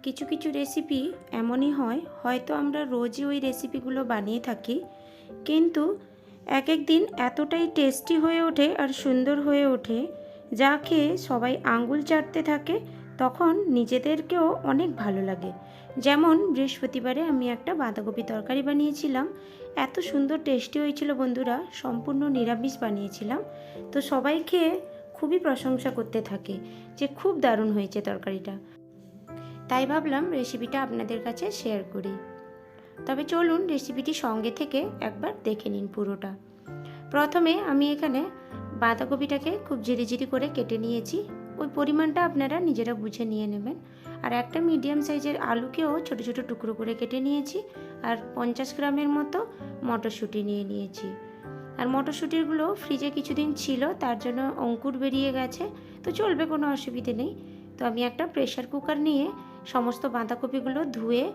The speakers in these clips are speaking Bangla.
কিছু কিছু রেসিপি এমনই হয়, হয়তো আমরা রোজই ওই রেসিপিগুলো বানিয়ে থাকি, কিন্তু এক এক দিন এতটাই টেস্টি হয়ে ওঠে আর সুন্দর হয়ে ওঠে, যা খেয়ে সবাই আঙ্গুল চাটতে থাকে। তখন নিজেদেরকেও অনেক ভালো লাগে। যেমন বৃহস্পতিবারে আমি একটা বাঁধাকপি তরকারি বানিয়েছিলাম, এত সুন্দর টেস্টি হয়েছিল বন্ধুরা, সম্পূর্ণ নিরামিষ বানিয়েছিলাম। তো সবাই খেয়ে খুবই প্রশংসা করতে থাকে যে খুব দারুণ হয়েছে তরকারিটা। তাই ভাবলাম রেসিপিটা আপনাদের কাছে শেয়ার করি। তবে চলুন রেসিপিটি সঙ্গে থেকে একবার দেখে নিন পুরোটা। প্রথমে আমি এখানে বাঁধাকপিটাকে খুব ঝিরিঝিরি করে কেটে নিয়েছি। ওই পরিমাণটা আপনারা নিজেরা বুঝে নিয়ে নেবেন। আর একটা মিডিয়াম সাইজের আলুকেও ছোট ছোট টুকরো করে কেটে নিয়েছি। আর 50 গ্রামের মতো মটরশুঁটি নিয়ে নিয়েছি। আর মটরশুঁটিগুলো ফ্রিজে কিছুদিন ছিল, তার জন্য অঙ্কুর বেরিয়ে গেছে, তো চলবে, কোনো অসুবিধে নেই। তো আমি একটা প্রেশার কুকার নিয়ে সমস্ত বাঁধাকপিগুলো ধুয়ে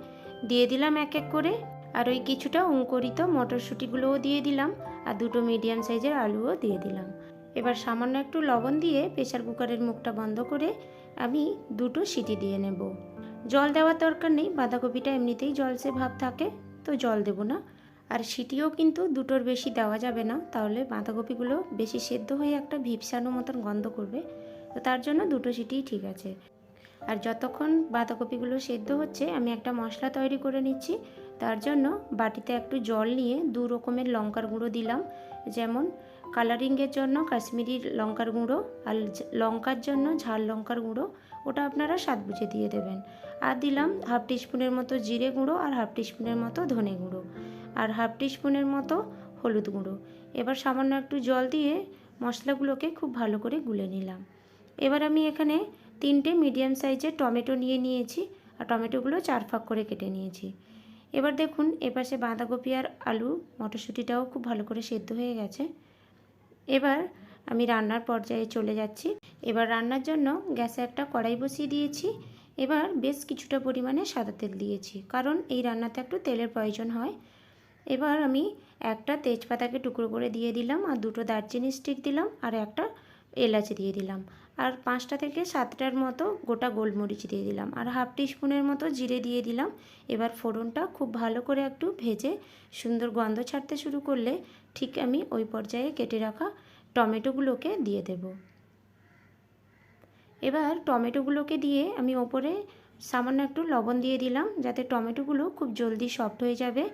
দিয়ে দিলাম এক এক করে। আর ওই কিছুটা অঙ্কুরিত মটরশুঁটিগুলোও দিয়ে দিলাম, আর দুটো মিডিয়াম সাইজের আলুও দিয়ে দিলাম। এবার সামান্য একটু লবণ দিয়ে প্রেশার কুকারের মুখটা বন্ধ করে আমি দুটো সিটি দিয়ে নেব। জল দেওয়ার দরকার নেই, বাঁধাকপিটা এমনিতেই জলসে ভাব থাকে, তো জল দেব না। আর সিটিও কিন্তু দুটোর বেশি দেওয়া যাবে না, তাহলে বাঁধাকপিগুলো বেশি সেদ্ধ হয়ে একটা ভিপসানো মতন গন্ধ করবে। তো তার জন্য দুটো সিটিই ঠিক আছে। আর যতক্ষণ বাঁধাকপিগুলো সেদ্ধ হচ্ছে আমি একটা মশলা তৈরি করে নিচ্ছি। তার জন্য বাটিতে একটু জল নিয়ে 2 রকমের লঙ্কার গুঁড়ো দিলাম। যেমন কালারিংয়ের জন্য কাশ্মীরি লঙ্কার গুঁড়ো, আর লঙ্কার জন্য ঝাল লঙ্কার গুঁড়ো, ওটা আপনারা স্বাদ বুঝে দিয়ে দেবেন। আর দিলাম হাফ টিস্পুনের মতো জিরে গুঁড়ো, আর হাফ টিস্পুনের মতো ধনে গুঁড়ো, আর হাফ টিস্পুনের মতো হলুদ গুঁড়ো। এবার সামান্য একটু জল দিয়ে মশলাগুলোকে খুব ভালো করে গুলে নিলাম। এবার আমি এখানে 3টে মিডিয়াম সাইজের টমেটো নিয়ে নিয়েছি, আর টমেটোগুলো 4 ফাঁক করে কেটে নিয়েছি। এবার দেখুন এপাশে বাঁধাকপি আর আলু মটরশুঁটিটাও খুব ভালো করে সেদ্ধ হয়ে গেছে। এবার আমি রান্নার পর্যায়ে চলে যাচ্ছি। এবার রান্নার জন্য গ্যাসে একটা কড়াই বসিয়ে দিয়েছি। এবার বেশ কিছুটা পরিমাণে সাদা তেল দিয়েছি, কারণ এই রান্নাতে একটু তেলের প্রয়োজন হয়। এবার আমি একটা তেজপাতাকে টুকরো করে দিয়ে দিলাম, আর দুটো দারচিনি স্টিক দিলাম, আর একটা এলাচ দিয়ে দিলাম, আর 5টা থেকে 7টার মতো গোটা গোলমরিচ দিয়ে দিলাম, আর হাফ টিস্পুনের মতো জিরে দিয়ে দিলাম। এবার ফোড়নটা খুব ভালো করে একটু ভেজে সুন্দর গন্ধ ছাড়তে শুরু করলে ঠিক আমি ওই পর্যায়ে কেটে রাখা টমেটোগুলোকে দিয়ে দেব। এবার টমেটোগুলোকে দিয়ে আমি ওপরে সামান্য একটু লবণ দিয়ে দিলাম, যাতে টমেটোগুলো খুব জলদি সফট হয়ে যাবে।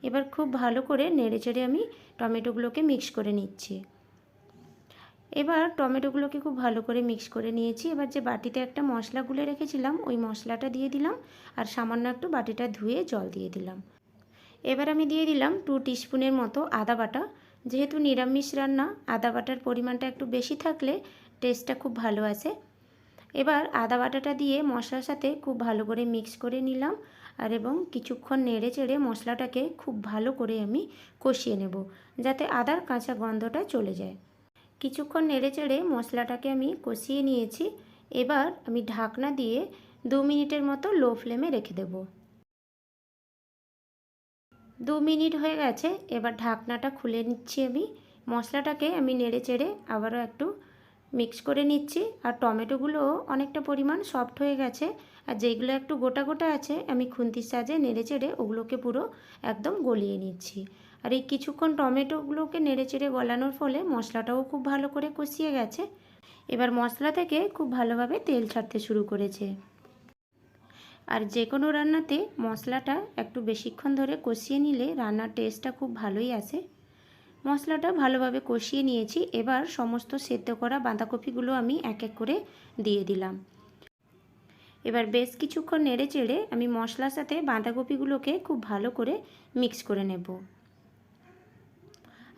এবার খুব ভালো করে নেড়েচেড়ে আমি টমেটোগুলোকে মিক্স করে নিচ্ছি। এবার টমেটোগুলোকে খুব ভালো করে মিক্স করে নিয়েছি। এবার যে বাটিতে একটা মশলা গুলে রেখেছিলাম ওই মশলাটা দিয়ে দিলাম, আর সামান্য একটু বাটিটা ধুয়ে জল দিয়ে দিলাম। এবার আমি দিয়ে দিলাম 2 টিস্পুনের মতো আদা বাটা। যেহেতু নিরামিষ রান্না, আদা বাটার পরিমাণটা একটু বেশি থাকলে টেস্টটা খুব ভালো আসে। এবার আদা বাটাটা দিয়ে মশলার সাথে খুব ভালো করে মিক্স করে নিলাম, আর এবং কিছুক্ষণ নেড়ে চেড়ে মশলাটাকে খুব ভালো করে আমি কষিয়ে নেব, যাতে আদার কাঁচা গন্ধটা চলে যায়। কিছুক্ষণ নেড়ে চেড়ে মশলাটাকে আমি কষিয়ে নিয়েছি। এবার আমি ঢাকনা দিয়ে 2 মিনিটের মতো লো ফ্লেমে রেখে দেব। 2 মিনিট হয়ে গেছে, এবার ঢাকনাটা খুলে নিচ্ছি। আমি মশলাটাকে আমি নেড়ে চেড়ে আবারও একটু মিক্স করে নিচ্ছি, আর টমেটোগুলোও অনেকটা পরিমাণ সফট হয়ে গেছে। আর যেগুলো একটু গোটা গোটা আছে আমি খুন্তির সাহায্যে নেড়ে চেড়ে ওগুলোকে পুরো একদম গলিয়ে নিচ্ছি। আর এই কিছুক্ষণ টমেটোগুলোকে নেড়ে চেড়ে গলানোর ফলে মশলাটাও খুব ভালো করে কষিয়ে গেছে। এবার মশলা থেকে খুব ভালোভাবে তেল ছাড়তে শুরু করেছে। আর যে কোনো রান্নাতে মশলাটা একটু বেশিক্ষণ ধরে কষিয়ে নিলে রান্নার টেস্টটা খুব ভালোই আসে। মশলাটা ভালোভাবে কষিয়ে নিয়েছি। এবার সমস্ত সেদ্ধ করা বাঁধাকপিগুলো আমি এক এক করে দিয়ে দিলাম। এবার বেশ কিছুক্ষণ নেড়ে চেড়ে আমি মশলার সাথে বাঁধাকপিগুলোকে খুব ভালো করে মিক্স করে নেব।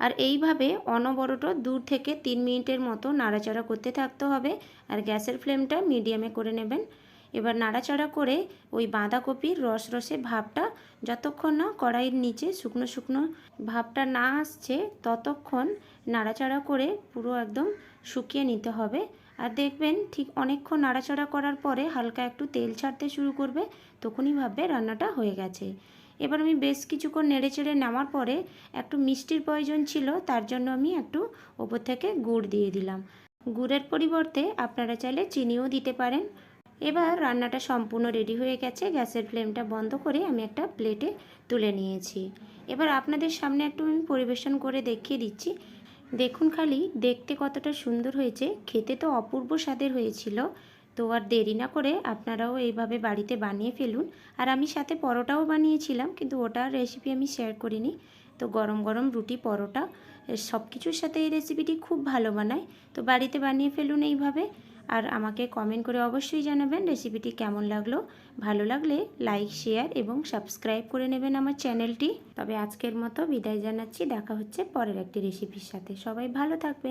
আর এইভাবে অনবরত 2 থেকে 3 মিনিটের মতো নাড়াচাড়া করতে থাকতে হবে, আর গ্যাসের ফ্লেমটা মিডিয়ামে করে নেবেন। এবার নাড়াচাড়া করে ওই বাঁধাকপির রসরসে ভাবটা যতক্ষণ না কড়াইয়ের নিচে শুকনো শুকনো ভাবটা না আসছে ততক্ষণ নাড়াচাড়া করে পুরো একদম শুকিয়ে নিতে হবে। আর দেখবেন ঠিক অনেকক্ষণ নাড়াচাড়া করার পরে হালকা একটু তেল ছাড়তে শুরু করবে, তখনই ভাববে রান্নাটা হয়ে গেছে। এবার আমি বেশ কিছুক্ষণ নেড়েচেড়ে নেওয়ার পরে একটু মিষ্টির প্রয়োজন ছিল, তার জন্য আমি একটু ওপর থেকে গুড় দিয়ে দিলাম। গুড়ের পরিবর্তে আপনারা চাইলে চিনিও দিতে পারেন। এবার রান্নাটা সম্পূর্ণ রেডি হয়ে গেছে। গ্যাসের ফ্লেমটা বন্ধ করে আমি একটা প্লেটে তুলে নিয়েছি। এবার আপনাদের সামনে একটু আমি পরিবেশন করে দেখিয়ে দিচ্ছি। দেখুন খালি দেখতে কতটা সুন্দর হয়েছে, খেতে তো অপূর্ব স্বাদের হয়েছিল। তো আর দেরি না করে আপনারাও এইভাবে বাড়িতে বানিয়ে ফেলুন। আর আমি সাথে পরোটাও বানিয়েছিলাম, কিন্তু ওটার রেসিপি আমি শেয়ার করিনি। তো গরম গরম রুটি, পরোটা সব কিছুর সাথে এই রেসিপিটি খুব ভালো বানায়। তো বাড়িতে বানিয়ে ফেলুন এইভাবে। আর আমাকে কমেন্ট করে অবশ্যই জানাবেন রেসিপিটি কেমন লাগলো। ভালো লাগলে লাইক, শেয়ার এবং সাবস্ক্রাইব করে নেবেন আমার চ্যানেলটি। তবে আজকের মতো বিদায় জানাচ্ছি। দেখা হচ্ছে পরের একটি রেসিপির সাথে। সবাই ভালো থাকবেন।